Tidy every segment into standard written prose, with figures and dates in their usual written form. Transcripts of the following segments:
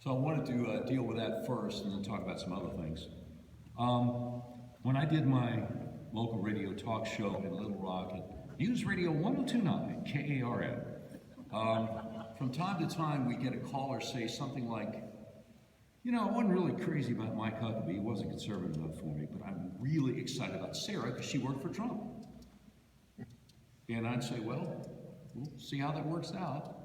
So I wanted to deal with that first and then talk about some other things. When I did my local radio talk show in Little Rock at News Radio 1029, KARM, from time to time we get a caller say something like, you know, I wasn't really crazy about Mike Huckabee, he wasn't conservative enough for me, but I'm really excited about Sarah because she worked for Trump. And I'd say, well, we'll see how that works out.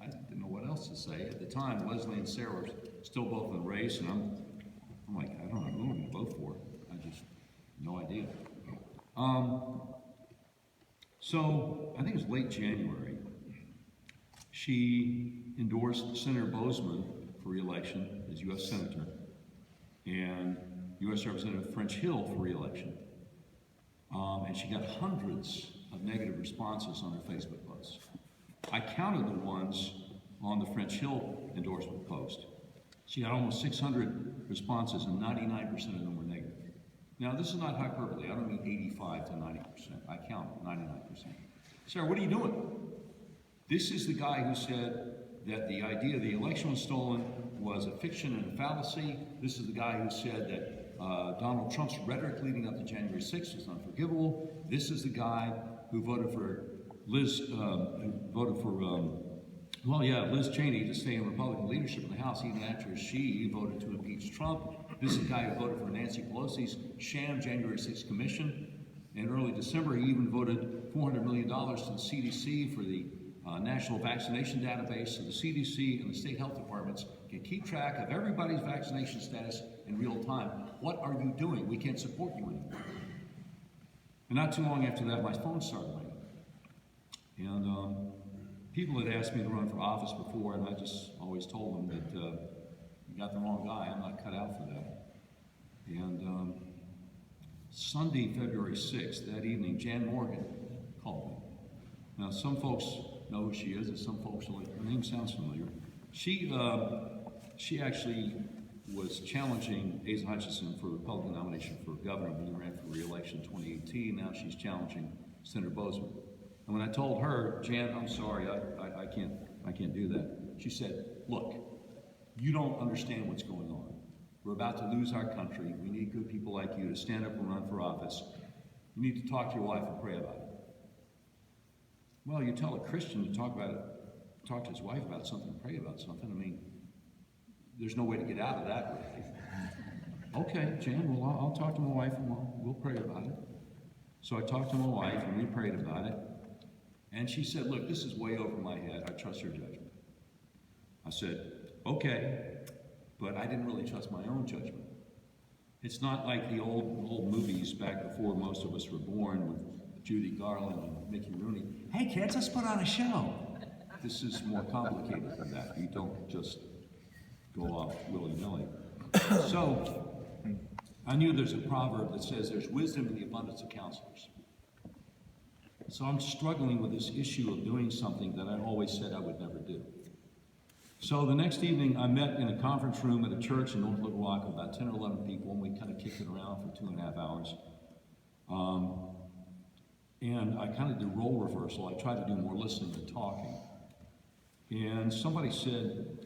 I didn't know what else to say. At the time, Leslie and Sarah were still both in the race, and I'm like, I don't know who I'm going to vote for. I just, no idea. So I think it was late January, she endorsed Senator Bozeman for re-election as U.S. Senator and U.S. Representative French Hill for re-election. And she got hundreds of negative responses on her Facebook posts. I counted the ones on the French Hill endorsement post. She got almost 600 responses and 99% of them were negative. Now, this is not hyperbole. I don't mean 85 to 90%. I count 99%. Sarah, what are you doing? This is the guy who said that the idea the election was stolen was a fiction and a fallacy. This is the guy who said that Donald Trump's rhetoric leading up to January 6th was unforgivable. This is the guy who voted for Liz Cheney to stay in Republican leadership in the House, even after she voted to impeach Trump. This is the guy who voted for Nancy Pelosi's sham January 6th commission. In early December, he even voted $400 million to the CDC for the National Vaccination Database, so the CDC and the state health departments can keep track of everybody's vaccination status in real time. What are you doing? We can't support you anymore. And not too long after that, my phone started ringing. And people had asked me to run for office before, and I just always told them that you got the wrong guy. I'm not cut out for that. And Sunday, February 6th, that evening, Jan Morgan called me. Now, some folks know who she is, and some folks are like, her name sounds familiar. She actually was challenging Asa Hutchinson for the Republican nomination for governor when he ran for re-election in 2018. Now she's challenging Senator Bozeman. And when I told her, Jan, I'm sorry, I can't do that. She said, look, you don't understand what's going on. We're about to lose our country. We need good people like you to stand up and run for office. You need to talk to your wife and pray about it. Well, you tell a Christian to talk to his wife about something, pray about something. I mean, there's no way to get out of that way. Okay, Jan, well, I'll talk to my wife and we'll pray about it. So I talked to my wife and we prayed about it. And she said, look, this is way over my head. I trust your judgment. I said, okay, but I didn't really trust my own judgment. It's not like the old movies back before most of us were born with Judy Garland and Mickey Rooney. Hey kids, let's put on a show. This is more complicated than that. You don't just go off willy-nilly. So I knew there's a proverb that says there's wisdom in the abundance of counselors. So I'm struggling with this issue of doing something that I always said I would never do. So the next evening I met in a conference room at a church in North Little Rock with about 10 or 11 people, and we kind of kicked it around for 2.5 hours. And I kind of did role reversal. I tried to do more listening than talking. And somebody said,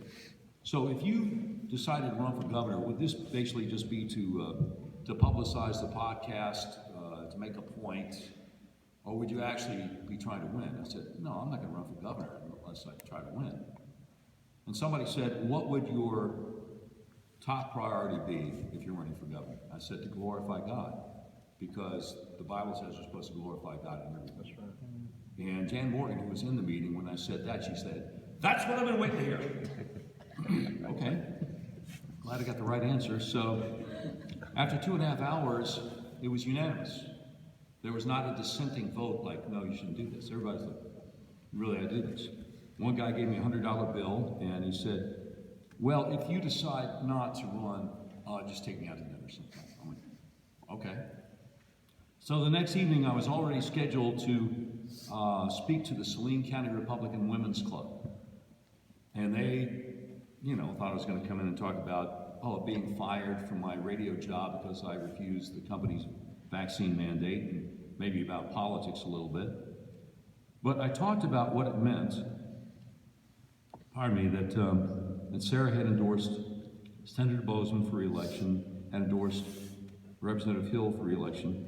so if you decided to run for governor, would this basically just be to publicize the podcast, to make a point, or would you actually be trying to win? I said, no, I'm not going to run for governor unless I try to win. And somebody said, what would your top priority be if you're running for governor? I said, to glorify God, because the Bible says you're supposed to glorify God in everything. That's right. And Jan Morgan, who was in the meeting, when I said that, she said, that's what I've been waiting to hear. Okay, glad I got the right answer. So after 2.5 hours, it was unanimous. There was not a dissenting vote like, no, you shouldn't do this. Everybody's like, really, I do this. One guy gave me a $100 bill, and he said, well, if you decide not to run, just take me out to dinner sometime. I went, okay. So the next evening, I was already scheduled to speak to the Saline County Republican Women's Club. And they, thought I was going to come in and talk about, being fired from my radio job because I refused the company's vaccine mandate, and maybe about politics a little bit. But I talked about what it meant, that and Sarah had endorsed Senator Bozeman for re-election, had endorsed Representative Hill for re-election.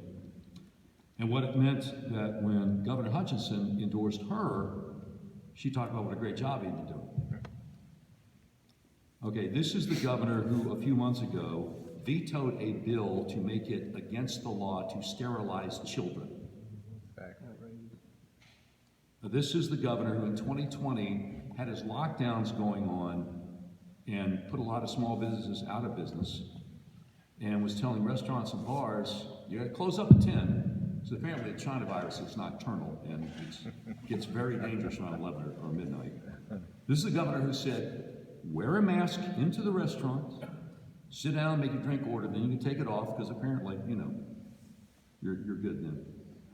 And what it meant that when Governor Hutchinson endorsed her, she talked about what a great job he'd been doing. Okay, this is the governor who a few months ago vetoed a bill to make it against the law to sterilize children. This is the governor who in 2020 had his lockdowns going on and put a lot of small businesses out of business and was telling restaurants and bars, you gotta close up at 10. So apparently the China virus is nocturnal and it gets very dangerous around 11 or midnight. This is the governor who said, wear a mask into the restaurant, sit down, make a drink order, then you can take it off because apparently, you know, you're good then.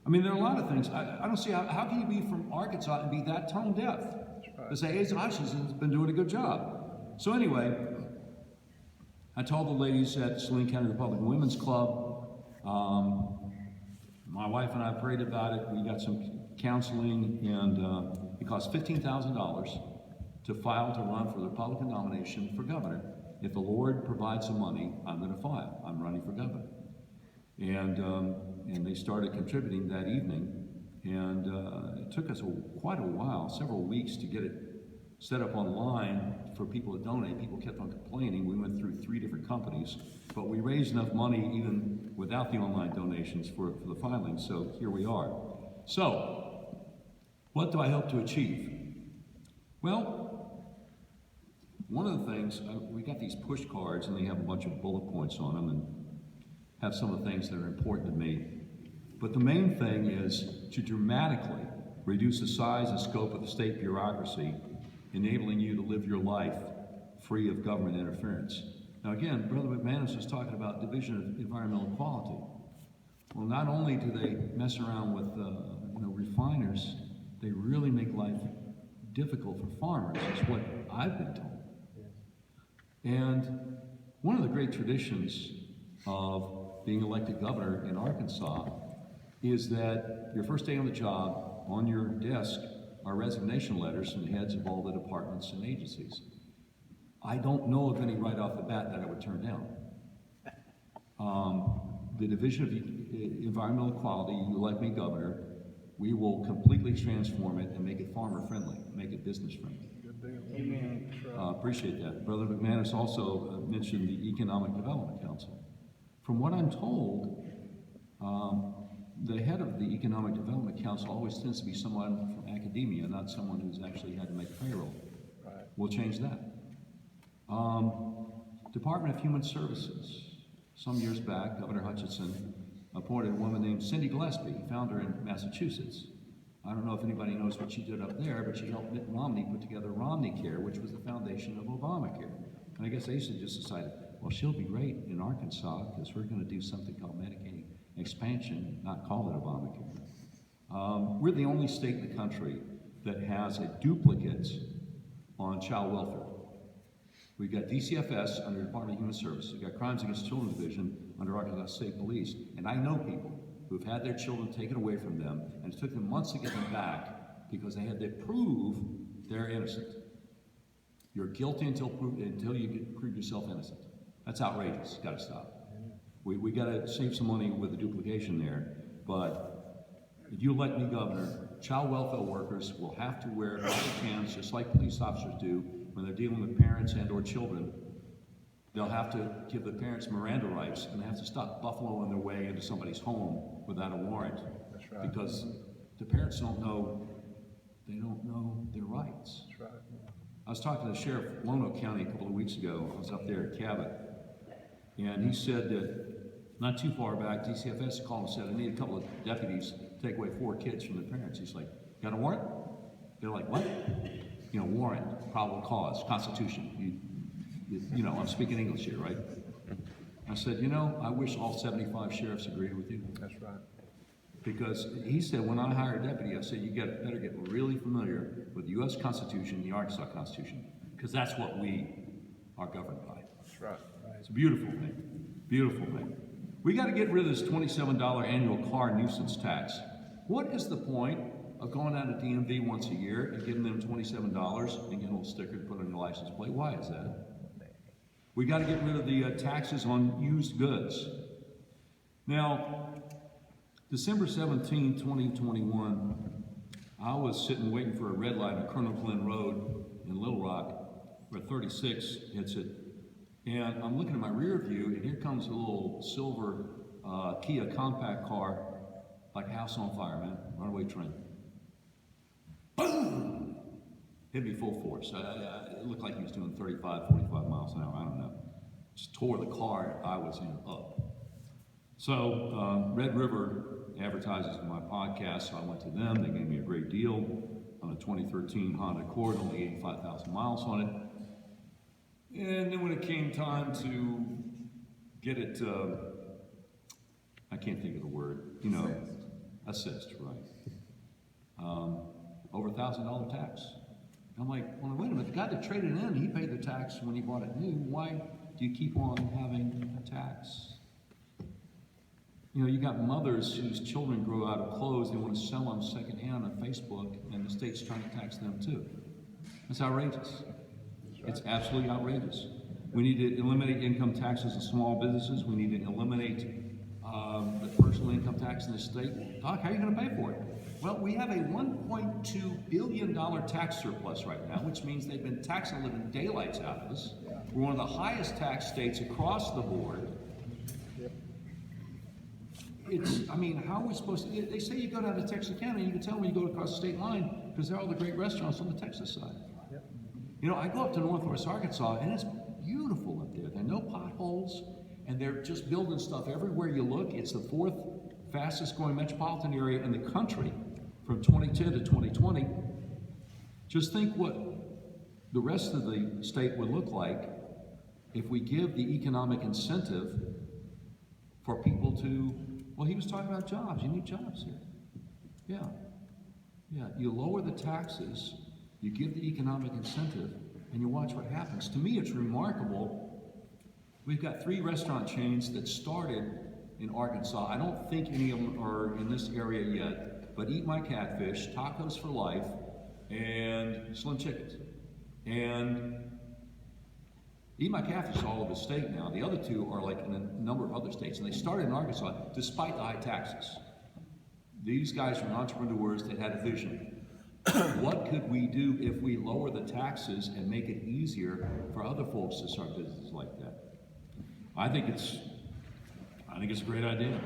I mean, there are a lot of things. I don't see how can you be from Arkansas and be that tone deaf? To say, hey, Hutchinson's been doing a good job. So anyway, I told the ladies at Saline County Republican Women's Club, my wife and I prayed about it. We got some counseling, and it cost $15,000 to file to run for the Republican nomination for governor. If the Lord provides the money, I'm going to file. I'm running for governor. And they started contributing that evening, and it took us quite a while, several weeks, to get it set up online for people to donate. People kept on complaining. We went through 3 different companies, but we raised enough money even without the online donations for the filing, so here we are. So, what do I hope to achieve? Well, one of the things, we got these push cards and they have a bunch of bullet points on them and have some of the things that are important to me. But the main thing is to dramatically reduce the size and scope of the state bureaucracy, enabling you to live your life free of government interference. Now again, Brother McManus was talking about division of environmental quality. Well, not only do they mess around with refiners, they really make life difficult for farmers, is what I've been told. And one of the great traditions of being elected governor in Arkansas is that your first day on the job, on your desk, are resignation letters from the heads of all the departments and agencies. I don't know of any right off the bat that I would turn down. The Division of Environmental Quality, you elect me governor, we will completely transform it and make it farmer friendly, make it business friendly. Good deal. Amen. Appreciate that. Brother McManus also mentioned the Economic Development Council. From what I'm told, the head of the Economic Development Council always tends to be someone from academia, not someone who's actually had to make payroll. Right. We'll change that. Department of Human Services. Some years back, Governor Hutchinson appointed a woman named Cindy Gillespie, found her in Massachusetts. I don't know if anybody knows what she did up there, but she helped Mitt Romney put together Romney Care, which was the foundation of Obamacare. And I guess they just decided, well, she'll be great in Arkansas because we're going to do something called Medicaid expansion, not call it Obamacare. We're the only state in the country that has a duplicate on child welfare. We've got DCFS under the Department of Human Services. We've got Crimes Against Children Division under Arkansas State Police. And I know people who've had their children taken away from them, and it took them months to get them back because they had to prove they're innocent. You're guilty until you prove yourself innocent. That's outrageous. Got to stop. We got to save some money with the duplication there. But if you elect me governor, child welfare workers will have to wear cans just like police officers do when they're dealing with parents and or children. They'll have to give the parents Miranda rights, and they have to stop buffaloing their way into somebody's home without a warrant. That's right. Because the parents don't know their rights. That's right. I was talking to the sheriff of Lonoke County a couple of weeks ago. I was up there at Cabot, and he said that not too far back, DCFS called and said, I need a couple of deputies to take away 4 kids from their parents. He's like, got a warrant? They're like, what? Warrant, probable cause, Constitution. I'm speaking English here, right? I said, I wish all 75 sheriffs agreed with you. That's right. Because he said, when I hire a deputy, I said, you better get really familiar with the U.S. Constitution, the Arkansas Constitution, because that's what we are governed by. That's right. It's a beautiful thing. Beautiful thing. We got to get rid of this $27 annual car nuisance tax. What is the point of going out to DMV once a year and giving them $27 and getting a little sticker to put on your license plate. Why is that? We got to get rid of the taxes on used goods. Now, December 17, 2021, I was sitting waiting for a red light on Colonel Glenn Road in Little Rock, where 36 hits it, and I'm looking at my rear view, and here comes a little silver Kia compact car, like a house on fire, man, runaway train. Boom! Hit me full force. It looked like he was doing 35, 45 miles an hour, I don't know. Just tore the car I was in up. So, Red River advertises in my podcast, so I went to them. They gave me a great deal on a 2013 Honda Accord, only 85,000 miles on it. And then when it came time to get it, I can't think of the word, assessed, right? Over $1,000 tax. I'm like, well, wait a minute, the guy that traded in, he paid the tax when he bought it new. Why do you keep on having a tax? You got mothers whose children grow out of clothes, they want to sell them secondhand on Facebook, and the state's trying to tax them too. It's outrageous. It's absolutely outrageous. We need to eliminate income taxes on small businesses. We need to eliminate the personal income tax in the state. Doc, how are you going to pay for it? Well, we have a $1.2 billion tax surplus right now, which means they've been taxing the living daylights out of us. We're one of the highest tax states across the board. How are we supposed to, they say you go down to Texarkana, and you can tell when you go across the state line, because there are all the great restaurants on the Texas side. Yep. I go up to Northwest Arkansas, and it's beautiful up there. There are no potholes, and they're just building stuff everywhere you look. It's the fourth fastest growing metropolitan area in the country from 2010 to 2020. Just think what the rest of the state would look like if we give the economic incentive for people to, well, he was talking about jobs. You need jobs here. Yeah. You lower the taxes, you give the economic incentive, and you watch what happens. To me, it's remarkable. We've got 3 restaurant chains that started in Arkansas. I don't think any of them are in this area yet, but Eat My Catfish, Tacos for Life, and Slim Chickens. And Eat My Catfish is all over the state now. The other 2 are like in a number of other states, and they started in Arkansas despite the high taxes. These guys were entrepreneurs that had a vision. What could we do if we lower the taxes and make it easier for other folks to start businesses like that? I think it's a great idea.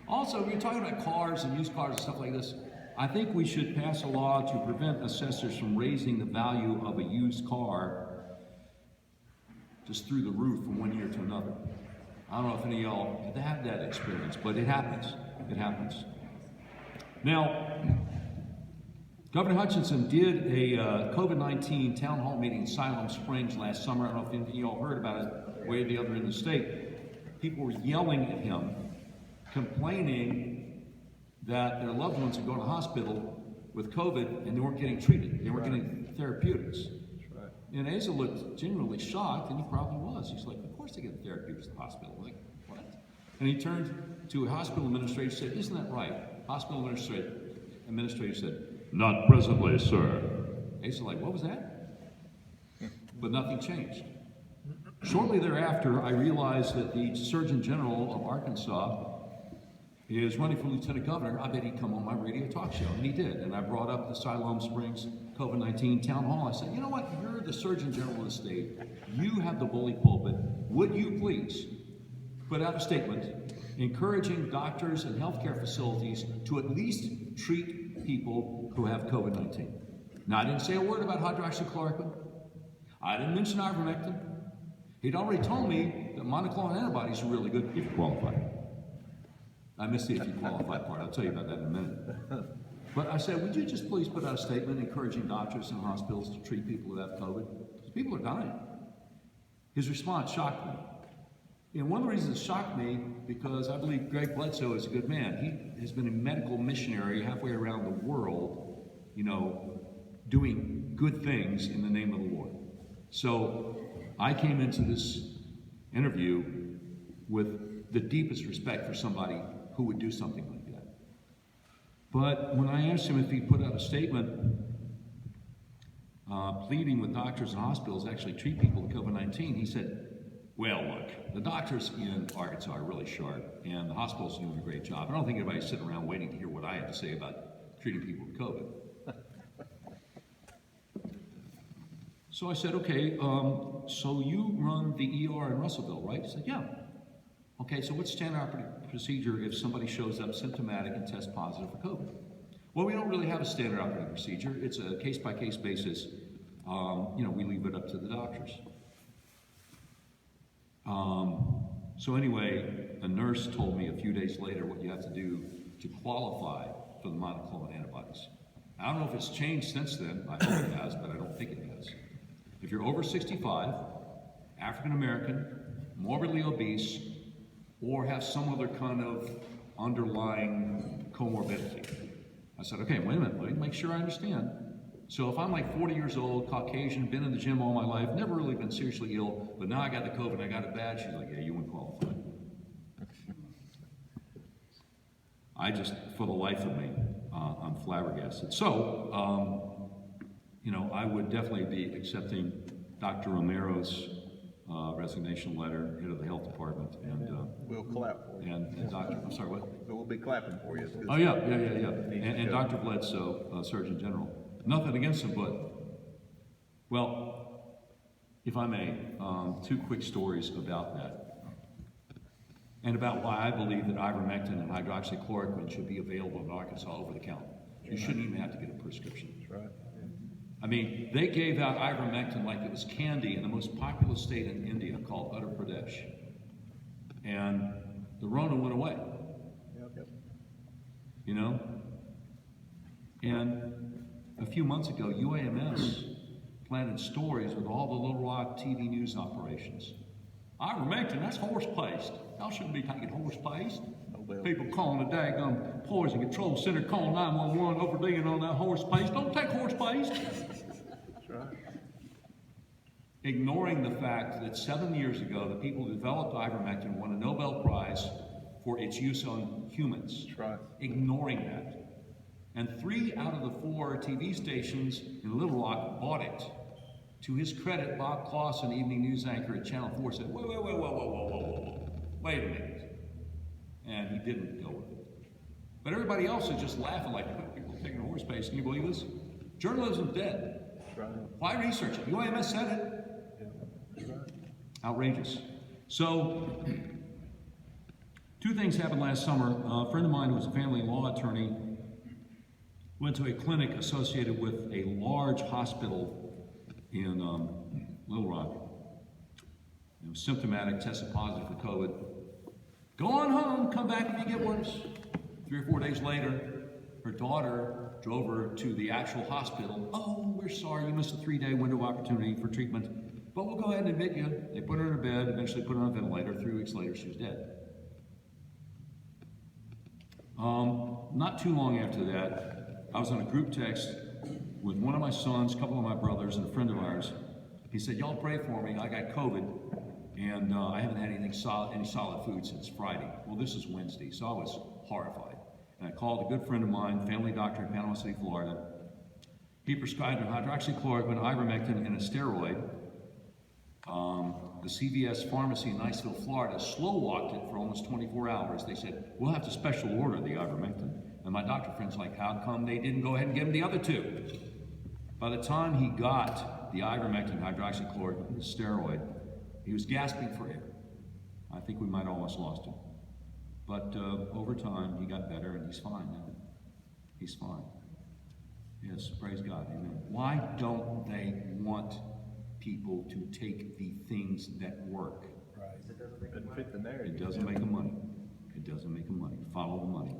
Also, we're talking about cars and used cars and stuff like this. I think we should pass a law to prevent assessors from raising the value of a used car just through the roof from one year to another. I don't know if any of y'all have had that experience, but it happens. It happens. Now, Governor Hutchinson did a COVID-19 town hall meeting in Siloam Springs last summer. I don't know if any of y'all heard about it, way or the other in the state. People were yelling at him, complaining that their loved ones are going to hospital with COVID and they weren't getting treated. They weren't getting therapeutics. That's right. And Asa looked genuinely shocked, and he probably was. He's like, of course they get therapeutics at the hospital. I'm like, what? And he turned to a hospital administrator and said, isn't that right? Hospital administrator said, not presently, sir. Asa like, what was that? But nothing changed. Shortly thereafter, I realized that the Surgeon General of Arkansas is running for Lieutenant Governor. I bet he'd come on my radio talk show, and he did. And I brought up the Siloam Springs COVID-19 town hall. I said, you know what? You're the Surgeon General of the state. You have the bully pulpit. Would you please put out a statement encouraging doctors and healthcare facilities to at least treat people who have COVID-19? Now, I didn't say a word about hydroxychloroquine. I didn't mention ivermectin. He'd already told me that monoclonal antibodies are really good if you qualify. I missed the if you qualify part. I'll tell you about that in a minute. But I said, would you just please put out a statement encouraging doctors and hospitals to treat people who have COVID? Because people are dying. His response shocked me. And one of the reasons it shocked me, because I believe Greg Bledsoe is a good man. He has been a medical missionary halfway around the world, doing good things in the name of the Lord. So I came into this interview with the deepest respect for somebody who would do something like that. But when I asked him if he put out a statement pleading with doctors and hospitals to actually treat people with COVID-19, he said, well, look, the doctors in Arkansas are really sharp, and the hospitals are doing a great job. I don't think anybody's sitting around waiting to hear what I have to say about treating people with COVID. So I said, okay, so you run the ER in Russellville, right? He said, yeah. Okay, so what's standard operating procedure if somebody shows up symptomatic and tests positive for COVID? Well, we don't really have a standard operating procedure. It's a case-by-case basis. We leave it up to the doctors. So anyway, a nurse told me a few days later what you have to do to qualify for the monoclonal antibodies. I don't know if it's changed since then. I hope it has, but I don't think it has. If you're over 65, African American, morbidly obese, or have some other kind of underlying comorbidity. I said, okay, wait a minute, let me make sure I understand. So if I'm like 40 years old, Caucasian, been in the gym all my life, never really been seriously ill, but now I got the COVID and I got it bad, she's like, yeah, you wouldn't qualify. I just, for the life of me, I'm flabbergasted. So, I would definitely be accepting Dr. Romero's resignation letter, head of the health department, and we'll clap for you. And Dr. I'm sorry, what? So we'll be clapping for you. Oh yeah. And Dr. Bledsoe, Surgeon General. Nothing against him, but well, if I may, two quick stories about that, and about why I believe that ivermectin and hydroxychloroquine should be available in Arkansas over the counter. You shouldn't even have to get a prescription. That's right. I mean, they gave out ivermectin like it was candy in the most populous state in India called Uttar Pradesh. And the Rona went away. Yep. And a few months ago, UAMS planted stories with all the Little Rock TV news operations. Ivermectin, that's horse paste. Y'all shouldn't be taking horse paste. People calling the daggum poison control center, calling 911, overdoing on that horse paste. Don't take horse paste. That's right. Ignoring the fact that 7 years ago, the people who developed ivermectin won a Nobel Prize for its use on humans. That's right. Ignoring that. And 3 out of the 4 TV stations in Little Rock bought it. To his credit, Bob Clausen, evening news anchor at Channel 4, said, whoa, wait a minute. And he didn't go with it. But everybody else is just laughing like, people taking horse paste. Can you believe this? Journalism's dead. That's right. Why research it? UAMS said it. Yeah. That's right. Outrageous. So, 2 things happened last summer. A friend of mine who was a family law attorney went to a clinic associated with a large hospital in Little Rock. It was symptomatic, tested positive for COVID. Go on home, come back if you get worse. 3 or 4 days later, her daughter drove her to the actual hospital. Oh, we're sorry, you missed a 3-day window of opportunity for treatment, but we'll go ahead and admit you. They put her in a bed, eventually put her on a ventilator. 3 weeks later, she was dead. Not too long after that, I was on a group text with one of my sons, a couple of my brothers, and a friend of ours. He said, y'all pray for me, I got COVID. And I haven't had any solid food since Friday. Well, this is Wednesday, so I was horrified. And I called a good friend of mine, family doctor in Panama City, Florida. He prescribed her hydroxychloroquine, ivermectin, and a steroid. The CVS pharmacy in Niceville, Florida, slow-walked it for almost 24 hours. They said, we'll have to special order the ivermectin. And my doctor friend's like, how come they didn't go ahead and give him the other 2? By the time he got the ivermectin, hydroxychloroquine, and the steroid, he was gasping for air. I think we might have almost lost him. But over time, he got better, and he's fine now. He's fine. Yes, praise God. Amen. Why don't they want people to take the things that work? Right. It doesn't fit the narrative. It doesn't make them money. It doesn't make them money. Follow the money.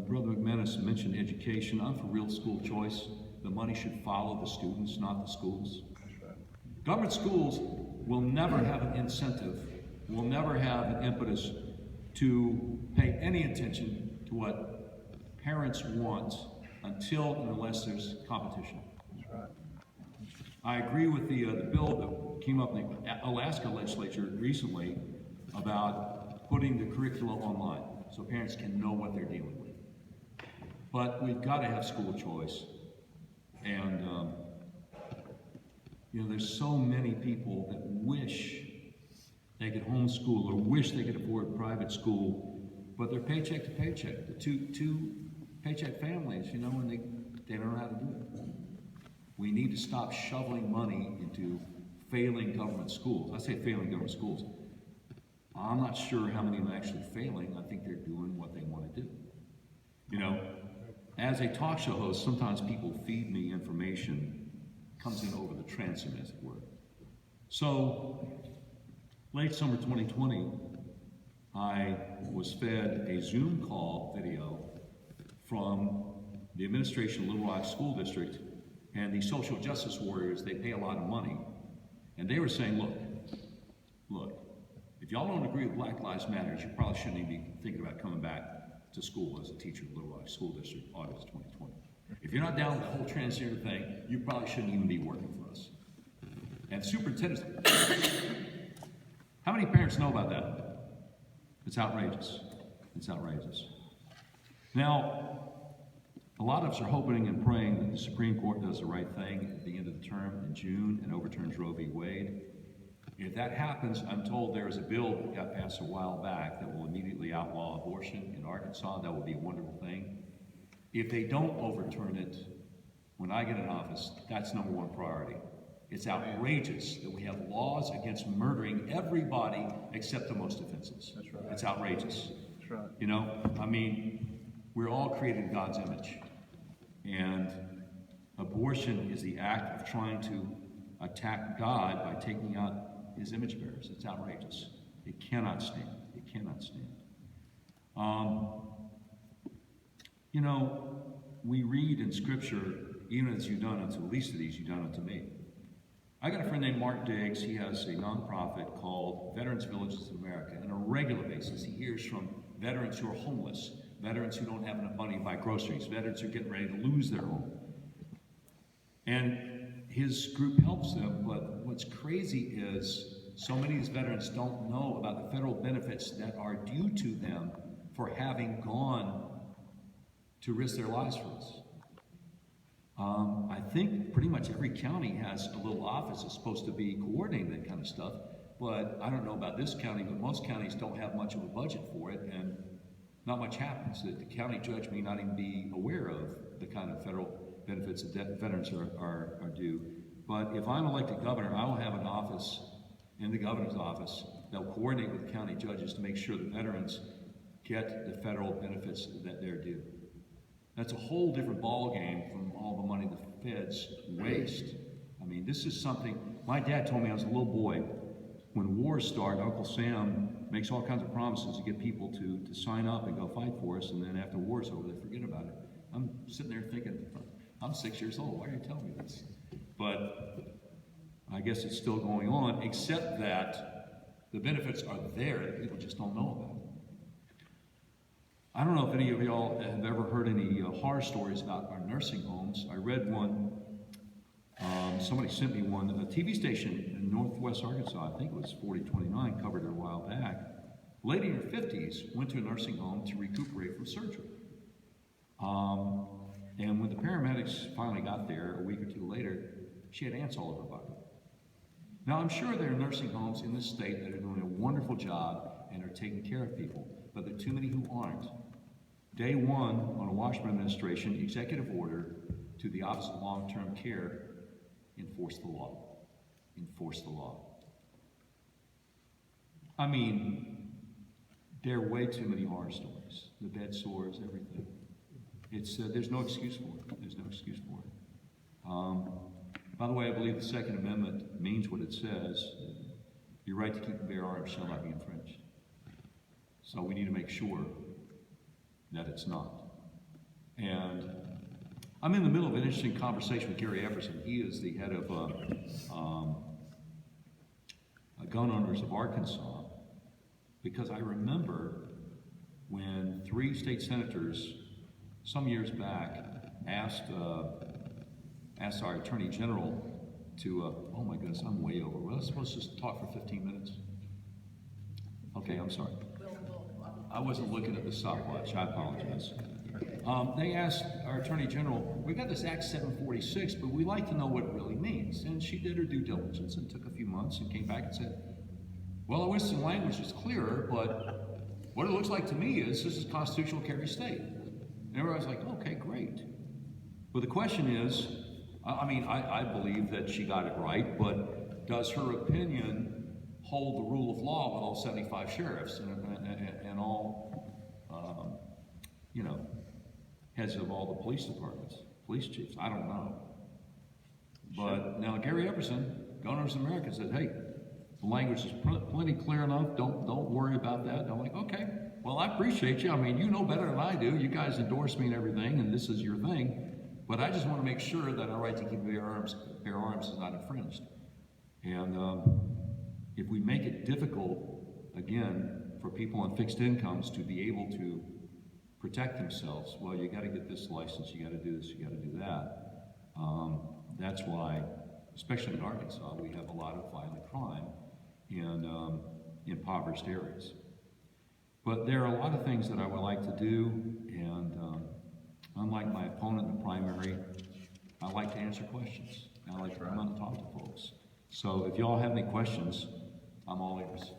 Brother McManus mentioned education. I'm for real school choice. The money should follow the students, not the schools. That's right. Government schools will never have an incentive, will never have an impetus to pay any attention to what parents want until and unless there's competition. That's right. I agree with the bill that came up in the Alaska legislature recently about putting the curricula online so parents can know what they're dealing with. But we've got to have school choice. And, there's so many people that wish they could homeschool or wish they could afford private school, but they're paycheck to paycheck. The two paycheck families, and they don't know how to do it. We need to stop shoveling money into failing government schools. I say failing government schools. I'm not sure how many of them are actually failing. I think they're doing what they want to do. As a talk show host, sometimes people feed me information, comes in over the transom, as it were. So, late summer 2020, I was fed a Zoom call video from the administration of Little Rock School District and the social justice warriors. They pay a lot of money. And they were saying, look, if y'all don't agree with Black Lives Matter, you probably shouldn't even be thinking about coming back to school as a teacher of Little Rock School District, August 2020. If you're not down with the whole transgender thing, you probably shouldn't even be working for us. And superintendents, how many parents know about that? It's outrageous. It's outrageous. Now, a lot of us are hoping and praying that the Supreme Court does the right thing at the end of the term in June and overturns Roe v. Wade. If that happens, I'm told there is a bill that got passed a while back that will immediately outlaw abortion in Arkansas. That will be a wonderful thing. If they don't overturn it, when I get in office, that's number one priority. It's outrageous that we have laws against murdering everybody except the most offenses. That's right. It's outrageous. That's right. We're all created in God's image. And abortion is the act of trying to attack God by taking out his image bearers. It's outrageous. It cannot stand. It cannot stand. We read in Scripture, even as you've done unto the least of these, you've done unto me. I got a friend named Mark Diggs. He has a nonprofit called Veterans Villages of America. And on a regular basis, he hears from veterans who are homeless, veterans who don't have enough money to buy groceries, veterans who are getting ready to lose their home. And his group helps them, but what's crazy is so many of these veterans don't know about the federal benefits that are due to them for having gone to risk their lives for us. I think pretty much every county has a little office that's supposed to be coordinating that kind of stuff, but I don't know about this county, but most counties don't have much of a budget for it, and not much happens. The county judge may not even be aware of the kind of federal benefits that veterans are due. But if I'm elected governor, I will have an office in the governor's office that will coordinate with the county judges to make sure that veterans get the federal benefits that they're due. That's a whole different ballgame from all the money the feds waste. I mean, this is something, my dad told me I was a little boy, when wars start, Uncle Sam makes all kinds of promises to get people to sign up and go fight for us, and then after the war's over, they forget about it. I'm sitting there thinking, I'm 6 years old, why are you telling me this? But I guess it's still going on, except that the benefits are there that people just don't know about. I don't know if any of y'all have ever heard any horror stories about our nursing homes. I read one, somebody sent me one, a TV station in northwest Arkansas, I think it was 4029, covered it a while back. A lady in her 50s went to a nursing home to recuperate from surgery. And when the paramedics finally got there, a week or two later, she had ants all over her body. Now, I'm sure there are nursing homes in this state that are doing a wonderful job and are taking care of people, but there are too many who aren't. Day one on a Washburn administration executive order to the Office of Long-Term Care, enforce the law. Enforce the law. I mean, there are way too many horror stories. The bed sores, everything. It's there's no excuse for it. There's no excuse for it. By the way, I believe the Second Amendment means what it says. Your right to keep and bear arms shall not be infringed. So we need to make sure that it's not. And I'm in the middle of an interesting conversation with Gary Everson. He is the head of Gun Owners of Arkansas, because I remember when 3 state senators some years back asked our Attorney General to, oh my goodness, I'm way over. Was I supposed to just talk for 15 minutes? Okay, I'm sorry. I wasn't looking at the stopwatch, I apologize. They asked our Attorney General, we got this Act 746, but we like to know what it really means. And she did her due diligence and took a few months and came back and said, well, I wish the language was clearer, but what it looks like to me is this is constitutional carry state. And everybody's like, okay, great. But the question is, I believe that she got it right, but does her opinion hold the rule of law with all 75 sheriffs and all, heads of all the police departments, police chiefs? I don't know. But now Gary Epperson, Governors of America, said, hey, the language is plenty clear enough. Don't worry about that. And I'm like, okay, well, I appreciate you. I mean, you know better than I do. You guys endorse me and everything, and this is your thing. But I just want to make sure that our right to keep bear arms is not infringed. And if we make it difficult, again, for people on fixed incomes to be able to protect themselves, well, you got to get this license, you got to do this, you got to do that. That's why, especially in Arkansas, we have a lot of violent crime in impoverished areas. But there are a lot of things that I would like to do, and unlike my opponent in the primary, I like to answer questions. I like to come out and talk to folks. So if y'all have any questions, I'm all ears.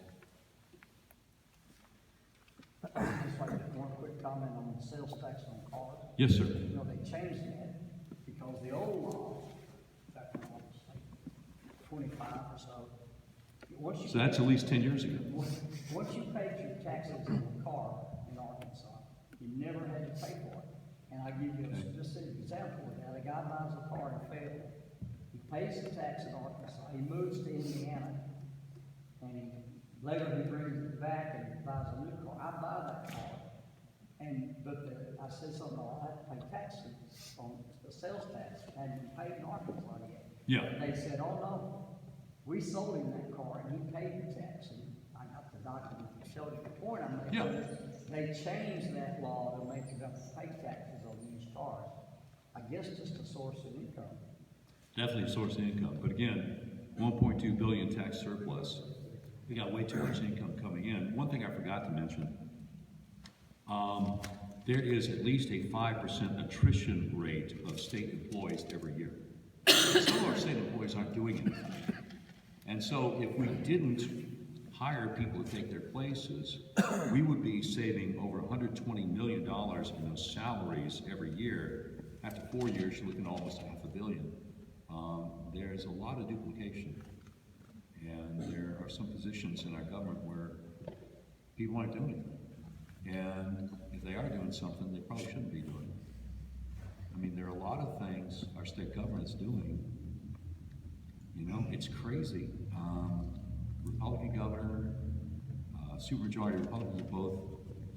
Just like one quick comment on the sales tax on cars. Yes, sir. You know, they changed that because the old law, back when I was like 25 or so, So that's at least 10 years ago. once you paid your taxes on a car in Arkansas, you never had to pay for it. And I give you just an example of that. A guy buys a car in Fayetteville. He pays the tax in Arkansas. He moves to Indiana, and later he brings it back and buys a new car. I buy that car, I said something, I have to pay taxes on the sales tax, and you paid in Arkansas yet. Yeah. And they said, oh no, we sold him that car and he paid the tax. And I got the document to show you the point I'm making. Yeah. They changed that law to make you have to pay taxes on used cars. I guess just a source of income. Definitely a source of income. But again, 1.2 billion tax surplus. We got way too much income coming in. One thing I forgot to mention, there is at least a 5% attrition rate of state employees every year. Some of our state employees aren't doing it. And so if we didn't hire people to take their places, we would be saving over $120 million in those salaries every year. After 4 years, you're looking at almost $500 million. There's a lot of duplication. And there are some positions in our government where people aren't doing anything. And if they are doing something, they probably shouldn't be doing it. I mean, there are a lot of things our state government's doing. You know, it's crazy. Republican governor, supermajority Republicans in both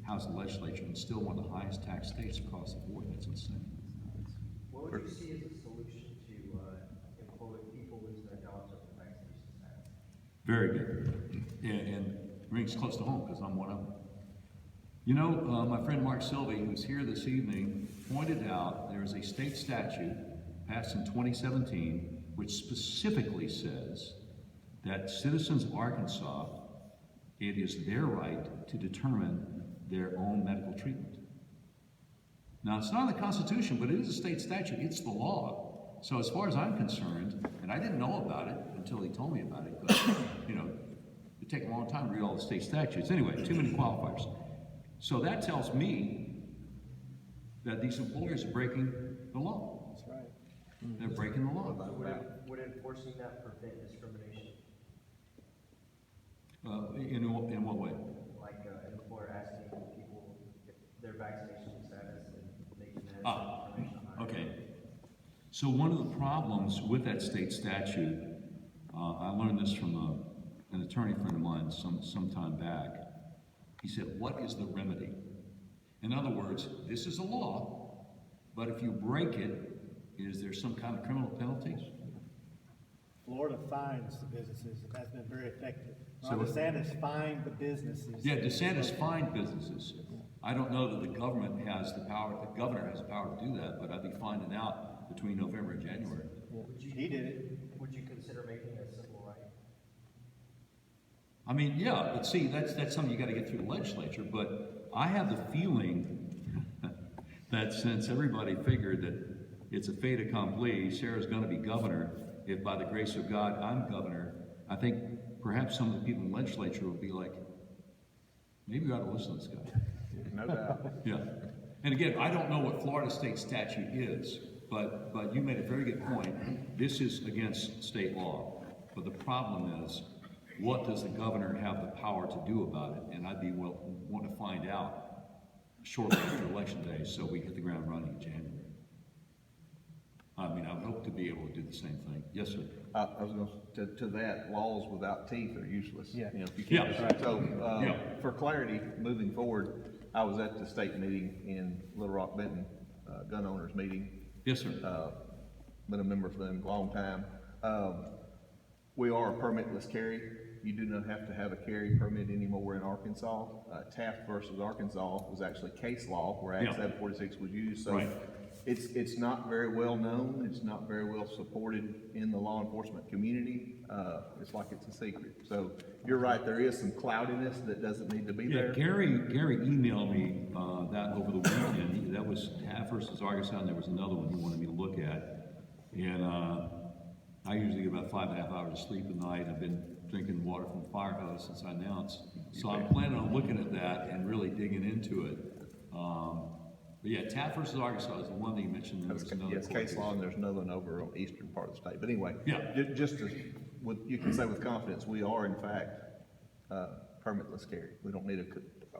houses of the legislature, and still one of the highest tax states across the board. That's insane. What would you see as a solution to employ people losing their jobs over the vaccination status? Very good. And rings close to home because I'm one of them. You know, my friend Mark Silvey, who's here this evening, pointed out there is a state statute passed in 2017 which specifically says that citizens of Arkansas, it is their right to determine their own medical treatment. Now, it's not in the Constitution, but it is a state statute. It's the law. So as far as I'm concerned, and I didn't know about it until he told me about it, but, you know, it'd take a long time to read all the state statutes. Anyway, too many qualifiers. So that tells me that these employers are breaking the law. That's right. They're breaking the law. Would enforcing that prevent discrimination? In what way? Like an employer asking people if their vaccination status and making that information higher? Okay. So one of the problems with that state statute, I learned this from an attorney friend of mine some time back. He said, what is the remedy? In other words, this is a law, but if you break it, is there some kind of criminal penalty? Florida fines the businesses, and that's been very effective. So DeSantis fined the businesses. Yeah, DeSantis fined businesses. I don't know that the government has the power, the governor has the power to do that, but I'd be finding out between November and January. He did it. Would you consider making it a civil right? I mean, yeah, but see, that's something you got to get through the legislature, but I have the feeling that since everybody figured that it's a fait accompli, Sarah's gonna be governor, if by the grace of God I'm governor, I think perhaps some of the people in the legislature will be like, maybe we ought to listen to this guy. No doubt. Yeah. And again, I don't know what Florida state statute is, but you made a very good point. This is against state law. But the problem is, what does the governor have the power to do about it? And I'd be want to find out shortly after election day, so we hit the ground running in January. I mean, I would hope to be able to do the same thing. Yes, sir. I was going to that, laws without teeth are useless. Yeah. You know, if you can't. Yeah. Right. So, Yeah. for clarity, moving forward, I was at the state meeting in Little Rock, Benton, gun owners meeting. Yes, sir. Been a member for them a long time. We are a permitless carry. You do not have to have a carry permit anymore in Arkansas. Taft versus Arkansas was actually case law where Act Yeah. 746 was used. So Right. it's not very well known. It's not very well supported in the law enforcement community. It's like it's a secret. So you're right. There is some cloudiness that doesn't need to be Yeah, there. Gary emailed me that over the weekend. That was Taft versus Arkansas, and there was another one he wanted me to look at. And I usually get about 5.5 hours of sleep a night. I've been drinking water from a fire hose since I announced. So I'm planning on looking at that and really digging into it. But yeah, Taft versus Arkansas is the one that you mentioned. There was another Yes, court case law, and there's another one over on the eastern part of the state. But anyway, Yeah. just as, you can say with confidence, we are in fact permitless carry. We don't need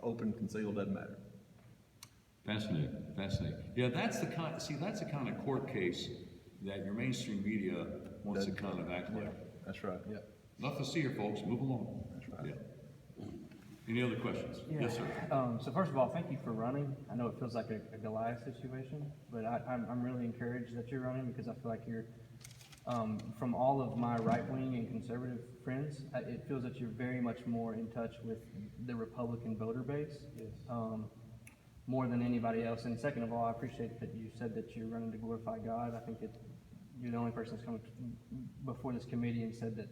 open, concealed, doesn't matter. Fascinating, fascinating. Yeah, that's the kind of court case that your mainstream media wants to kind of act like. That's right. Yeah. Nothing to see here, folks. Move along. That's right. Yeah. Any other questions? Yeah. Yes, sir. So first of all, thank you for running. I know it feels like a Goliath situation, but I'm really encouraged that you're running because I feel like you're, from all of my right-wing and conservative friends, it feels that you're very much more in touch with the Republican voter base. Yes. More than anybody else. And second of all, I appreciate that you said that you're running to glorify God. I think that you're the only person that's come before this committee and said that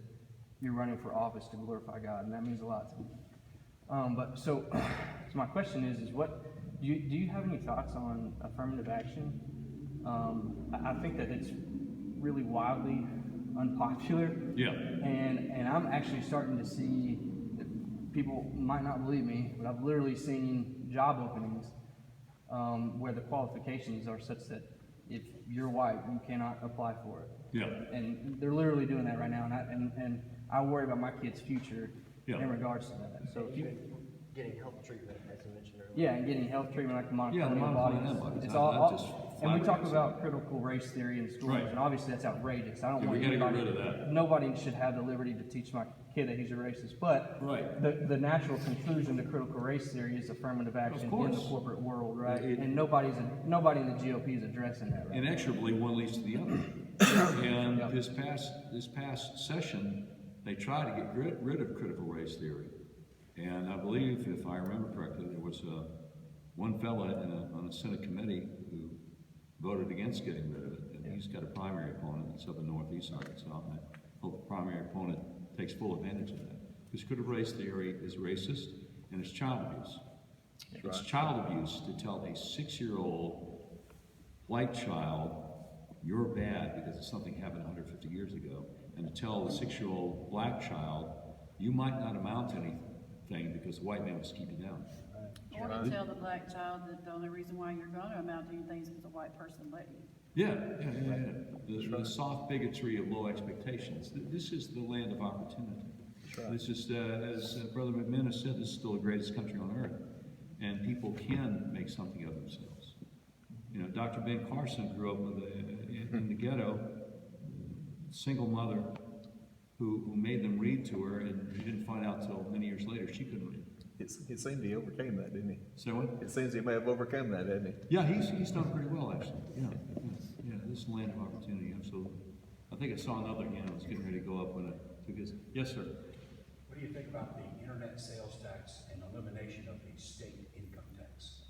you're running for office to glorify God, and that means a lot to me. So my question is what do you have any thoughts on affirmative action? I think that it's really wildly unpopular. Yeah. And I'm actually starting to see that people might not believe me, but I've literally seen job openings where the qualifications are such that if you're white, you cannot apply for it. Yeah. And they're literally doing that right now, and I worry about my kids' future Yeah. in regards to that. So if you, Getting health treatment, as you mentioned earlier. yeah, and getting health treatment like the Yeah, the monoclonal monoclonal antibodies. antibodies. It's That all, just and we talk flabbergasts about critical race theory in schools, Right. and obviously that's outrageous. I don't Yeah, want we gotta get anybody, rid of that. nobody should have the liberty to teach my kid that he's a racist. But Right. the natural conclusion to critical race theory is affirmative action in the course. corporate world, right? It- And nobody in the GOP is addressing that, right? Inexorably, one leads to the other. And Yep. this past session, they tried to get rid of critical race theory. And I believe, if I remember correctly, there was one fella on a Senate committee who voted against getting rid of it. And he's got a primary opponent that's up in northeast Arkansas. And I hope the primary opponent takes full advantage of that. Because critical race theory is racist and it's child abuse. It's child abuse to tell a 6-year-old white child, you're bad because of something happened 150 years ago. And to tell a 6-year-old black child, you might not amount to anything because the white man will just keep you down. Or to tell the black child that the only reason why you're going to amount to anything is because a white person let you. Yeah. The soft bigotry of low expectations. This is the land of opportunity. This is, as Brother McManus said, this is still the greatest country on earth. And people can make something of themselves. You know, Dr. Ben Carson grew up in the ghetto, single mother who made them read to her, and he didn't find out till many years later she couldn't read. It seems he overcame that, didn't he? So what? It seems he may have overcome that, hasn't he? Yeah, he's done pretty well, actually. Yeah, this is land of opportunity, absolutely. I think I saw another hand that was getting ready to go up when I took his. Yes, sir. What do you think about the internet sales tax and elimination of the state income tax?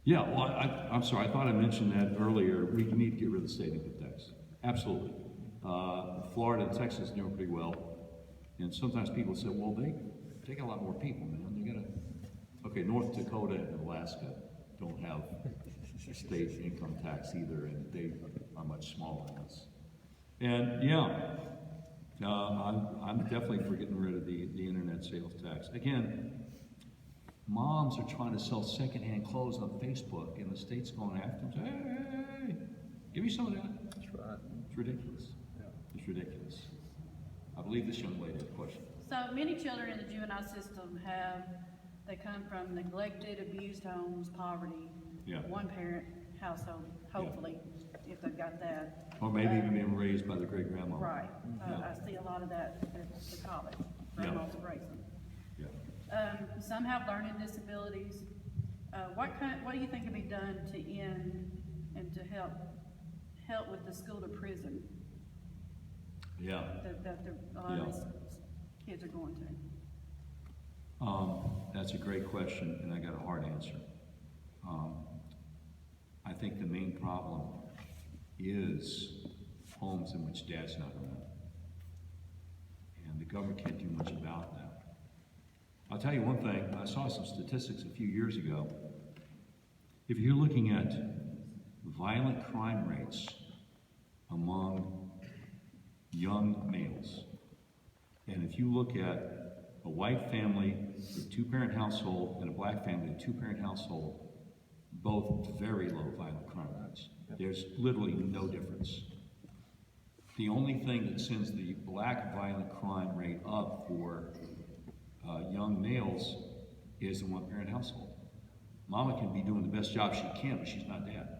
Yeah, well, I'm sorry, I thought I mentioned that earlier. We need to get rid of the state income tax. Absolutely. Florida and Texas know pretty well. And sometimes people say, well, they got a lot more people, man. They got Okay, North Dakota and Alaska don't have state income tax either, and they are much smaller than us. And yeah, I'm definitely for getting rid of the internet sales tax. Again, moms are trying to sell secondhand clothes on Facebook, and the state's going after them. Hey, give me some of that. That's right. It's ridiculous. It's ridiculous. I believe this young lady had a question. So many children in the juvenile system they come from neglected, abused homes, poverty. Yeah. One parent household, hopefully, if they've got that. Or maybe even being raised by the great grandma. Right. Yeah. I see a lot of that at the college. Yeah. Grandmas raise them. Yeah. Some have learning disabilities. What do you think can be done to end and to help with the school to prison Yeah. that a lot of these kids are going to? That's a great question, and I got a hard answer. I think the main problem is homes in which dad's not around. And the government can't do much about that. I'll tell you one thing, I saw some statistics a few years ago. If you're looking at violent crime rates among young males, and if you look at a white family, a two-parent household, and a black family, a two-parent household, both very low violent crime rates. There's literally no difference. The only thing that sends the black violent crime rate up for young males is the one-parent household. Mama can be doing the best job she can, but she's not dad.